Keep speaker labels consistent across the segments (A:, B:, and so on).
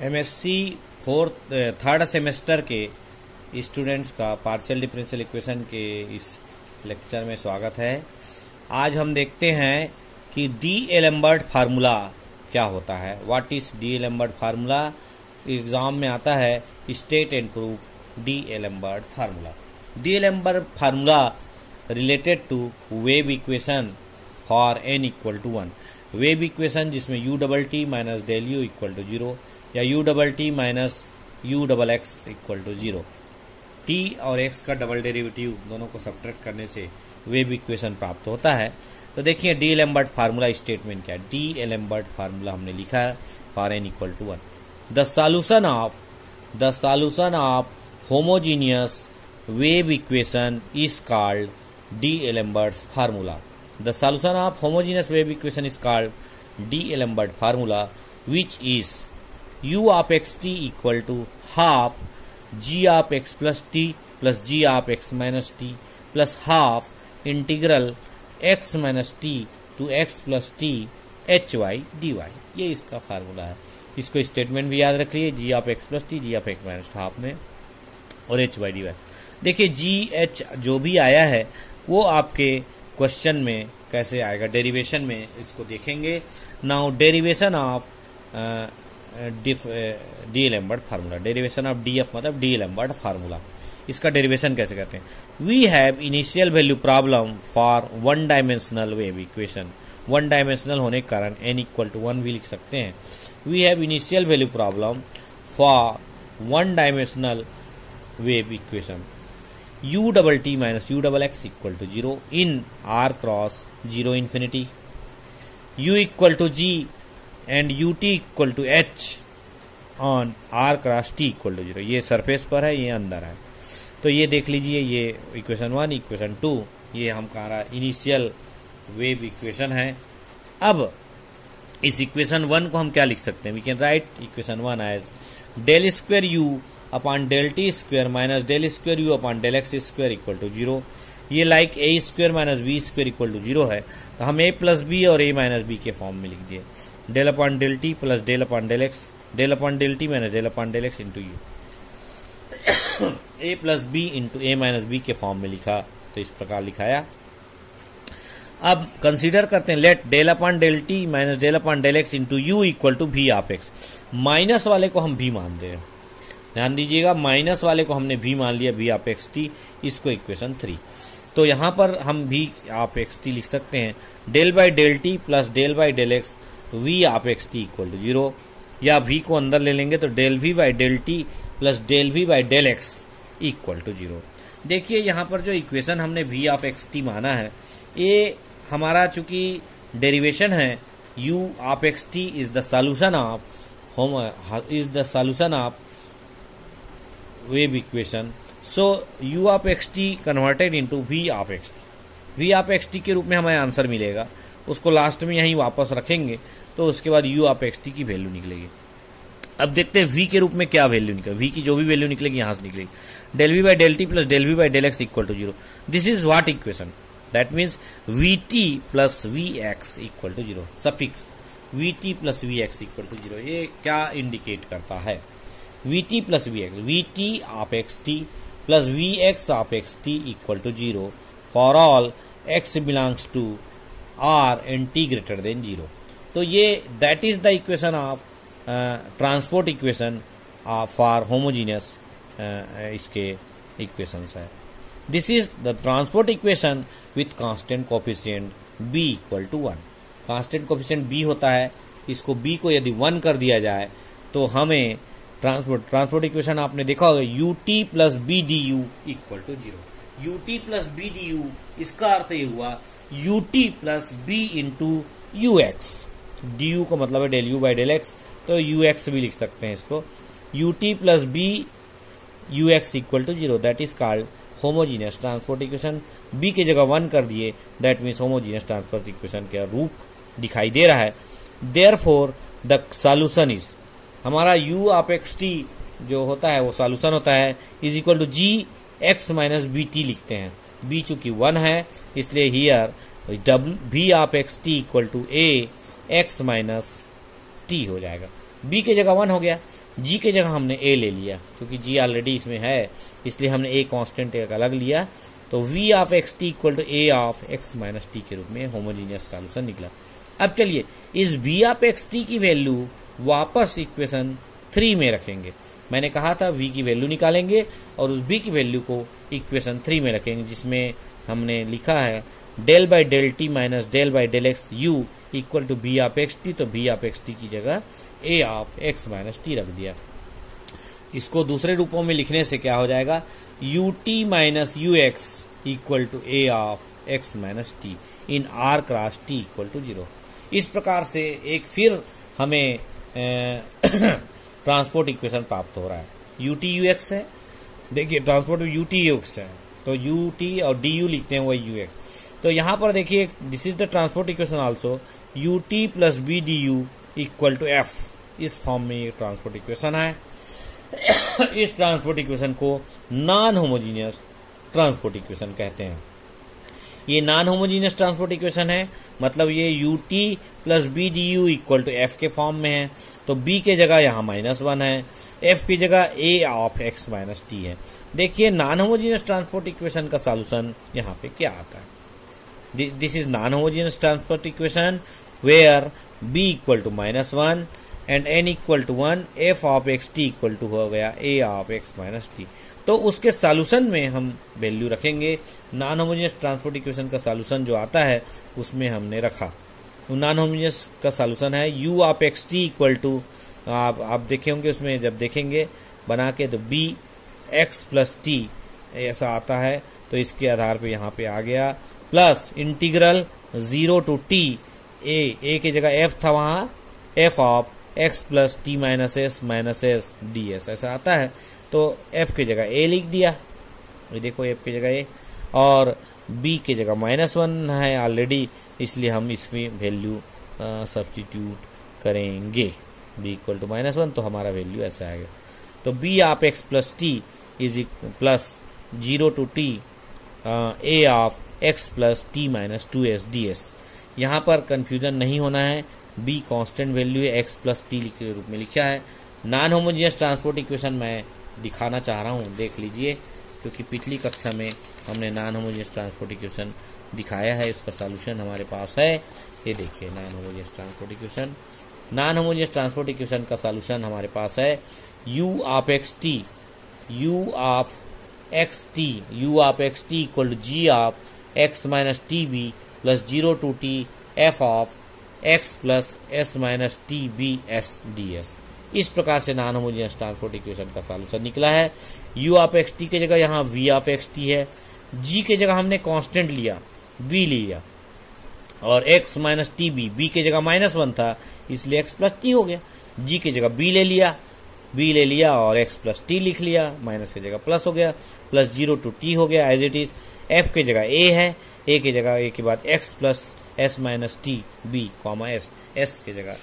A: MSc third semester के students का partial differential equation के इस लेक्चर में स्वागत है। आज हम देखते हैं कि डी एलम्बर्ट फार्मूला क्या होता है। What is d'Alembert formula? Exam में आता है state and proof d'Alembert formula. D'Alembert formula related to wave equation for n equal to 1। Wave equation जिसमें u double t minus del u equal to 0 या u double t minus u double x equal to 0। t और x का double derivative दोनों को subtract करने से wave equation प्राप्त होता है। तो देखिए डी एलम्बर्ट फार्मूला स्टेटमेंट क्या है। डी एलम्बर्ट फार्मूला हमने लिखा है for n equal to 1। The solution of homogeneous wave equation is called d'Alembert formula. The solution of homogeneous wave equation is called D-Alembert formula, which is u of xt equal to half g of x plus t plus g of x minus t plus half integral x minus t to x plus t hy dy। ये इसका formula है। इसको statement भी याद रख लिए, g of x plus t, g of x minus half में और hy dy। देखिए जी एच जो भी आया है वो आपके क्वेश्चन में कैसे आएगा, डेरिवेशन में इसको देखेंगे। Now derivation of d'Alembert formula. Derivation of D F मतलब डी एलम्बर्ट फार्मूला। इसका डेरिवेशन कैसे कहते हैं? We have initial value problem for one dimensional wave equation. One dimensional होने के कारण n इक्वल टू 1 भी लिख सकते हैं। We have initial value problem for one dimensional wave equation u double t minus u double x equal to 0 in r cross 0 infinity, u equal to g and ut equal to h on r cross t equal to 0। ये surface पर है, ये अंदर है। तो ये देख लीजिए, ये इक्वेशन 1 इक्वेशन 2 ये हम कह रहा इनिशियल वेव इक्वेशन है। अब इस इक्वेशन 1 को हम क्या लिख सकते हैं? We can write equation 1 as del square u upon del t square minus del square u upon del x square equal to 0। ये like a square minus b square equal to 0 है, तो हम ए प्लस बी और a minus b के form में लिख दिए। Del upon del t plus del upon del x, del upon del t minus del upon del x into u. A plus b into a minus b के form में लिखा, तो इस प्रकार लिखाया। अब कंसीडर करते हैं, let del upon del t minus del upon del x into u equal to v of x. Minus वाले को हम भी मान दे, ध्यान दीजिएगा, माइनस वाले को हमने भी मान लिया, भी ऑफ एक्स टी, इसको इक्वेशन 3। तो यहां पर हम भी ऑफ एक्स टी लिख सकते हैं, del by del t plus del by del x v of x t equal to 0, या भी को अंदर ले लेंगे तो del v by del t plus del v by del x equal to 0। देखिए यहां पर जो इक्वेशन हमने वी ऑफ एक्स टी माना है, ये हमारा चूंकि डेरिवेशन है, u of x T is the solution of wave equation. So u of x T converted into v of x T. v of x T के रूप में हमें आंसर मिलेगा, उसको लास्ट में यहीं वापस रखेंगे तो उसके बाद u ऑफ एक्स टी की वैल्यू निकलेगी। अब देखते हैं v के रूप में क्या वैल्यू निकलेगी। v की जो भी वैल्यू निकलेगी यहां से निकलेगी। Del v by del t plus del v by del x equal to 0। This is what equation? That means v t plus v x equal to 0। Suffix v t plus v x equal to 0 ये क्या indicate करता है? Vt plus v x, Vt of x t plus v x of x t equal to 0 for all x belongs to r and t greater than 0। तो ये that is the equation of transport equation for homogeneous इसके equations है। This is the transport equation with constant coefficient b equal to 1। Constant coefficient b होता है, इसको b को यदि 1 कर दिया जाए तो हमें ट्रांसपोर्ट इक्वेशन आपने देखा होगा ut plus b d u equal to 0। ut plus b d u, इसका अर्थ ये हुआ ut plus b into u x. D u का मतलब है del u by del x, तो यू एक्स भी लिख सकते हैं इसको। ut plus b u x equal to 0, that is called homogeneous transport equation. b की जगह 1 कर दिए, that means homogeneous transport equation का रूप दिखाई दे रहा है। देयरफॉर द सॉल्यूशन इज, हमारा u ऑफ एक्स टी जो होता है वो सॉल्यूशन होता है, is equal to g x minus b t लिखते हैं। b चूंकि 1 है इसलिए here v of x t equal to a x minus T हो जाएगा। बी के जगह 1 हो गया, जी के जगह हमने ए ले लिया, क्योंकि जी ऑलरेडी इसमें है इसलिए हमने ए कांस्टेंट एक अलग लिया, तो v of x t equal to a of x minus t के रूप में होमोजीनियस सॉल्यूशन निकला। अब चलिए इस वी ऑफ एक्स टी की वैल्यू वापस इक्वेशन 3 में रखेंगे। मैंने कहा था v की वैल्यू निकालेंगे और उस b की वैल्यू को इक्वेशन 3 में रखेंगे, जिसमें हमने लिखा है del by del t minus del by del x u equal to b of x t, तो बी ऑफ एक्स टी की जगह a of x minus t रख दिया। इसको दूसरे रूपों में लिखने से क्या हो जाएगा, u t minus u x equal to a of x minus t in r cross t equal to 0। इस प्रकार से एक फिर हमें ट्रांसपोर्ट इक्वेशन प्राप्त हो रहा है। यू टी यू एक्स है, देखिए ट्रांसपोर्ट में यू टी यू एक्स है, तो यू टी और डी यू लिखते हैं वही यू एक्स। तो यहाँ पर देखिए this is the transport equation also, u t plus b d u equal to f, इस फॉर्म में ये ट्रांसपोर्ट इक्वेशन है। इस ट्रांसपोर्ट इक्वेशन को नॉन होमोजीनियस ट्रांसपोर्ट इक्वेशन कहते हैं। ये नॉन होमोजीनियस ट्रांसपोर्ट इक्वेशन है, मतलब ये u t plus b d u equal to f के फॉर्म में है, तो बी के जगह यहाँ -1 है, एफ की जगह a of x minus t है। देखिए नॉन होमोजीनियस ट्रांसपोर्ट इक्वेशन का सॉल्यूशन यहाँ पे क्या आता है। This is non homogeneous transport equation where b equal to -1 and n equal to 1, f of x t equal to हो गया a of x minus t. तो उसके सॉल्यूशन में हम वैल्यू रखेंगे। नॉन होमोजेनियस ट्रांसपोर्ट इक्वेशन का solution जो आता है उसमें हमने रखा, नॉन होमोजेनियस का सॉल्यूशन है u of x t equal to, आप देखे होंगे उसमें जब देखेंगे बना के, तो बी एक्स प्लस टी ऐसा आता है, तो इसके आधार पे यहाँ पे आ गया, plus integral 0 to t a की जगह एफ था, वहाँ f of x plus T minus s d s ऐसा आता है, तो एफ की जगह ए लिख दिया, ये देखो एफ की जगह ए, और बी की जगह -1 है ऑलरेडी, इसलिए हम इसमें वैल्यू सब्स्टिट्यूट करेंगे, बी इक्वल टू -1, तो हमारा वैल्यू ऐसा आएगा। तो b of x plus t is plus 0 to t a of x plus T minus 2s ds। यहाँ पर कंफ्यूजन नहीं होना है, बी कांस्टेंट वैल्यू है, एक्स प्लस टी के रूप में लिखा है। नॉन होमोजेनियस ट्रांसपोर्ट इक्वेशन मैं दिखाना चाह रहा हूँ, देख लीजिए, क्योंकि पिछली कक्षा में हमने नॉन होमोजेनियस ट्रांसपोर्ट इक्वेशन दिखाया है, इसका सॉल्यूशन हमारे पास है। ये देखिए non homogeneous transport equation, non homogeneous transport equation का सॉल्यूशन हमारे पास है u of x t, u of x t equal to g of x minus t b plus 0 to t f of x plus s minus t b s d s. इस प्रकार से non homogeneous transport equation का solution निकला है। u of x t की जगह यहाँ v of x T है, g की जगह हमने कांस्टेंट लिया v लिया, और x माइनस टी बी की जगह -1 था इसलिए x प्लस टी हो गया, g की जगह b ले लिया और x प्लस टी लिख लिया, माइनस की जगह प्लस हो गया, प्लस 0 टू टी हो गया एज इट इज, f की जगह a है, a की जगह a के बाद x plus s minus t b comma s की जगह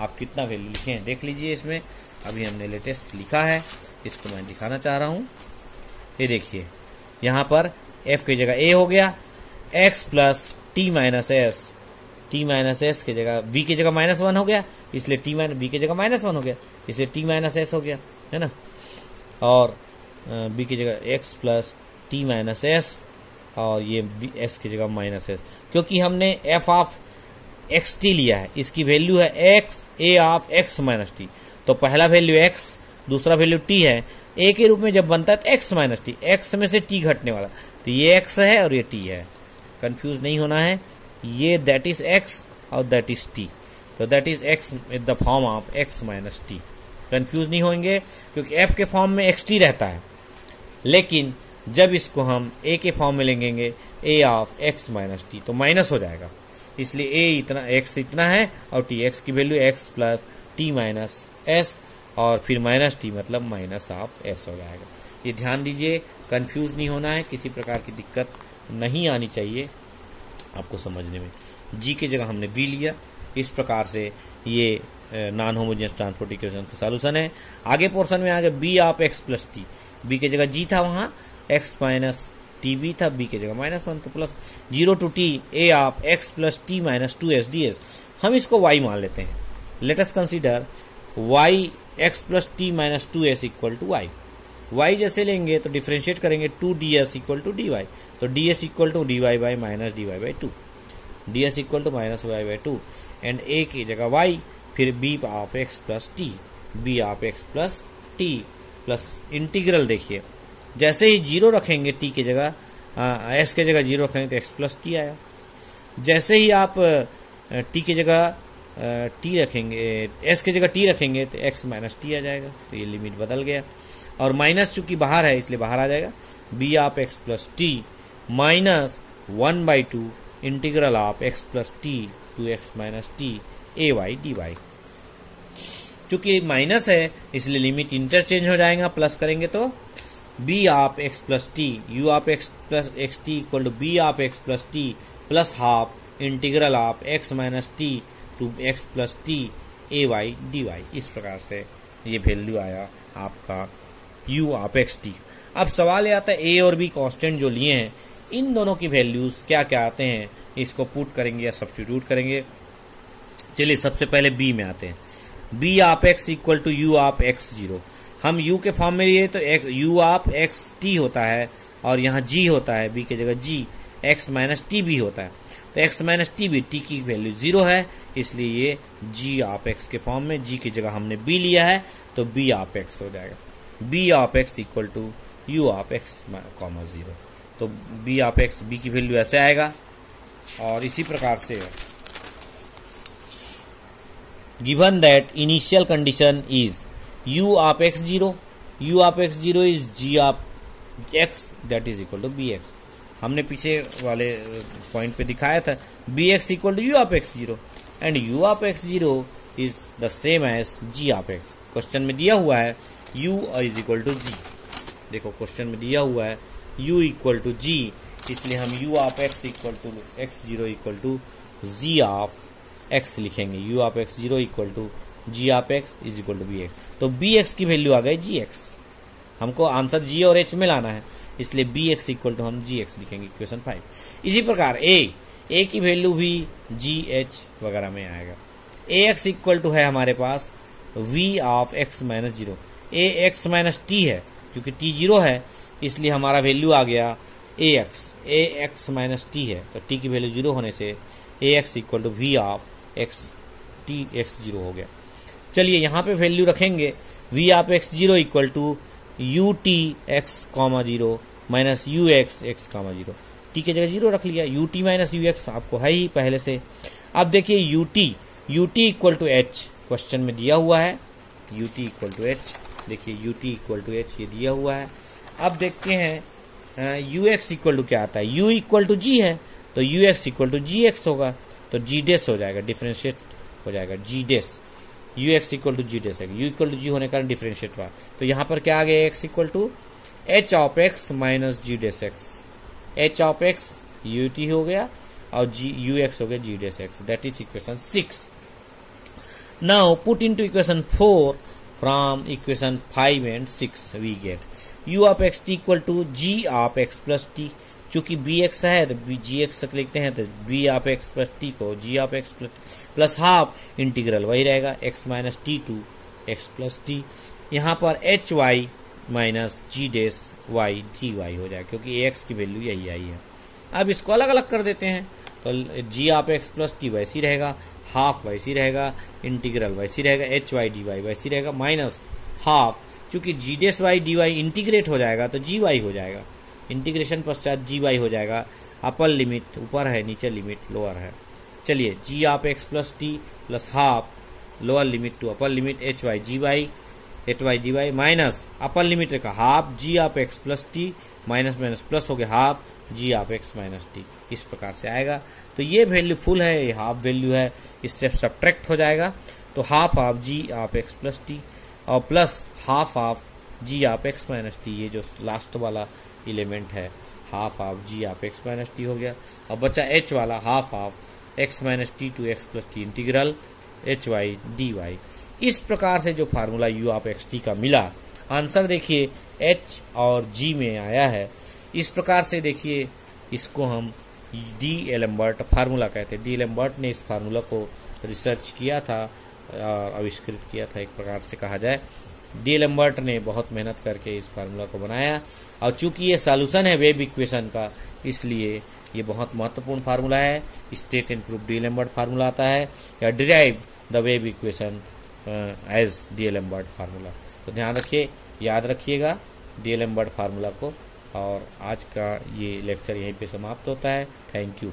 A: आप कितना वैल्यू लिखे हैं देख लीजिए। इसमें अभी हमने लेटेस्ट लिखा है, इसको मैं दिखाना चाह रहा हूँ। ये देखिए यहाँ पर f की जगह a हो गया, x plus t minus s की जगह v की जगह -1 हो गया, इसलिए v की जगह -1 हो गया, इसलिए t माइनस s हो गया, है ना, और b की जगह x plus t minus s, और ये s की जगह -s, क्योंकि हमने f ऑफ एक्स टी लिया है, इसकी वैल्यू है x a of x minus t, तो पहला वैल्यू x, दूसरा वैल्यू t है, a के रूप में जब बनता है तो x माइनस टी, x में से t घटने वाला, तो ये x है और ये t है, कंफ्यूज नहीं होना है, ये दैट इज x और दैट इज t, तो that is x in the form of x minus T. Confuse नहीं होंगे क्योंकि f के फॉर्म में xt रहता है, लेकिन जब इसको हम a के फॉर्म में लेंगे a of x minus t तो माइनस हो जाएगा, इसलिए a इतना x इतना है और t, x की value x plus t minus s और फिर माइनस t मतलब माइनस ऑफ s हो जाएगा। ये ध्यान दीजिए, कंफ्यूज नहीं होना है, किसी प्रकार की दिक्कत नहीं आनी चाहिए आपको समझने में। g की जगह हमने v लिया, इस प्रकार से ये नॉन होमोजेनियस ट्रांसपोर्ट इक्वेशन का सॉल्यूशन है। आगे पोर्शन में आ गया b of x plus t, b की जगह g था, वहाँ x माइनस टी बी था, b की जगह -1, तो plus 0 to t a of x plus T minus 2s ds। हम इसको y मान लेते हैं, let us consider y x plus T minus 2s equal to y. Y जैसे लेंगे तो डिफ्रेंशिएट करेंगे 2ds इक्वल टू dy, तो ds equal to dy by minus dy by 2, ds equal to minus y by 2 and a की जगह y, फिर b of x plus t, b of x plus T plus integral. देखिए जैसे ही 0 रखेंगे t की जगह, s के जगह 0 रखेंगे तो x प्लस टी आया। जैसे ही आप t की जगह t रखेंगे, s की जगह t रखेंगे तो x माइनस टी आ जाएगा। तो ये लिमिट बदल गया और माइनस चूंकि बाहर है इसलिए बाहर आ जाएगा। b of x plus T minus 1/2 integral of x plus t to x minus t a y D y. चूंकि माइनस है इसलिए लिमिट इंटरचेंज हो जाएगा, प्लस करेंगे तो b of x plus t u of x plus x t equal to b of x plus T plus half integral of x minus T to x plus t a y D Y. इस प्रकार से ये value आया आपका u of x T. अब सवाल ये आता है a और b कांस्टेंट जो लिए हैं इन दोनों की वैल्यूज क्या क्या आते हैं, इसको पुट करेंगे या सब्स्टिट्यूट करेंगे। चलिए सबसे पहले b में आते हैं। b of x equal to u of x0। हम u के फॉर्म में लिए तो u ऑफ x t होता है और यहाँ g होता है, b की जगह g, x माइनस टी भी होता है। तो x माइनस टी भी, t की वैल्यू 0 है इसलिए ये g ऑफ x के फॉर्म में, g की जगह हमने b लिया है तो b ऑफ x हो जाएगा। b of x equal to u of x comma 0। तो b ऑफ x, b की वैल्यू ऐसे आएगा। और इसी प्रकार से given that initial condition is u of x0, u of x0 is g of x that is equal to bx। हमने पीछे वाले पॉइंट पे दिखाया था bx equal to u of x0 and u of x0 is the same as g of x। Question में दिया हुआ है u is equal to g। देखो क्वेश्चन में दिया हुआ है u इक्वल टू g, इसलिए हम u of x equal to x0 equal to g of x लिखेंगे। u of x0 equal to g of x is equal to bx। तो bx की वैल्यू आ गई gx। हमको आंसर g और h में लाना है इसलिए bx इक्वल टू हम gx लिखेंगे इक्वेशन 5। इसी प्रकार a की वैल्यू भी gh वगैरह में आएगा। ax इक्वल टू है हमारे पास v of x minus 0। ax minus t है क्योंकि t 0 है इसलिए हमारा वैल्यू आ गया ax माइनस टी है तो t की वैल्यू 0 होने से ax equal to v of x t x 0 हो गया। चलिए यहाँ पे वैल्यू रखेंगे v of x0 equal to u t x comma 0 minus u x x comma 0। t की जगह 0 रख लिया, u t माइनस u x आपको है ही पहले से। अब देखिए u t equal to h question में दिया हुआ है, u t equal to h। देखिए u t equal to h ये दिया हुआ है। अब देखते हैं u x इक्वल टू क्या आता है, u इक्वल टू g है तो u x equal to g x होगा तो g डेस हो जाएगा, डिफ्रेंशिएट हो जाएगा g dash. u x equal to g dash है, u इक्वल टू g होने का डिफ्रेंशिएट हुआ तो यहाँ पर क्या आ गया x equal to h of x minus g dash x। h of x u t हो गया और u x हो गया g dash x। That is equation 6। Now put into equation 4 from equation 5 and 6 we get u of x t equal to g of x plus t। चूंकि bx है तो gx तक लिखते हैं तो b of x plus t को g of x plus half integral वही रहेगा x minus T to x plus t. यहाँ पर h y minus g dash y dy हो जाएगा क्योंकि ax की वैल्यू यही आई है। अब इसको अलग अलग कर देते हैं तो g of x plus T वैसी रहेगा, हाफ वैसी रहेगा, इंटीग्रल वैसी रहेगा, एच वाई डी वाई वैसी रहेगा माइनस हाफ। चूंकि जी डेस वाई डी वाई इंटीग्रेट हो जाएगा तो जी वाई हो जाएगा, इंटीग्रेशन पश्चात जी वाई हो जाएगा। अपर लिमिट ऊपर है, नीचे लिमिट लोअर है। चलिए G of x plus T plus half lower limit to upper limit H Y D Y minus upper limit का half G of x plus T minus minus plus हो गया half G of x minus T. इस प्रकार से आएगा तो ये value full है, ये हाफ वैल्यू है, इससे सब्ट्रैक्ट हो जाएगा तो half of G of x plus T और plus half of G of x minus T. ये जो लास्ट वाला एलिमेंट है half of G of x minus T हो गया। अब बचा एच वाला half of x minus T to X plus T integral H Y D Y. इस प्रकार से जो formula U of x T का मिला, आंसर देखिए एच और जी में आया है। इस प्रकार से देखिए इसको हम डी एलम्बर्ट फार्मूला कहते हैं। डी एलम्बर्ट ने इस फार्मूला को रिसर्च किया था आविष्कृत किया था, एक प्रकार से कहा जाए। डी लैम्बर्ट ने बहुत मेहनत करके इस फार्मूला को बनाया, और चूंकि ये सॉल्यूशन है वेव इक्वेशन का, इसलिए ये बहुत महत्वपूर्ण फार्मूला है। State and proof D'Alembert formula आता है, या derive the wave equation as D'Alembert formula. तो ध्यान रखिए, याद रखिएगा डी लैम्बर्ट फार्मूला को। और आज का ये लेक्चर यहीं पे समाप्त होता है। Thank you.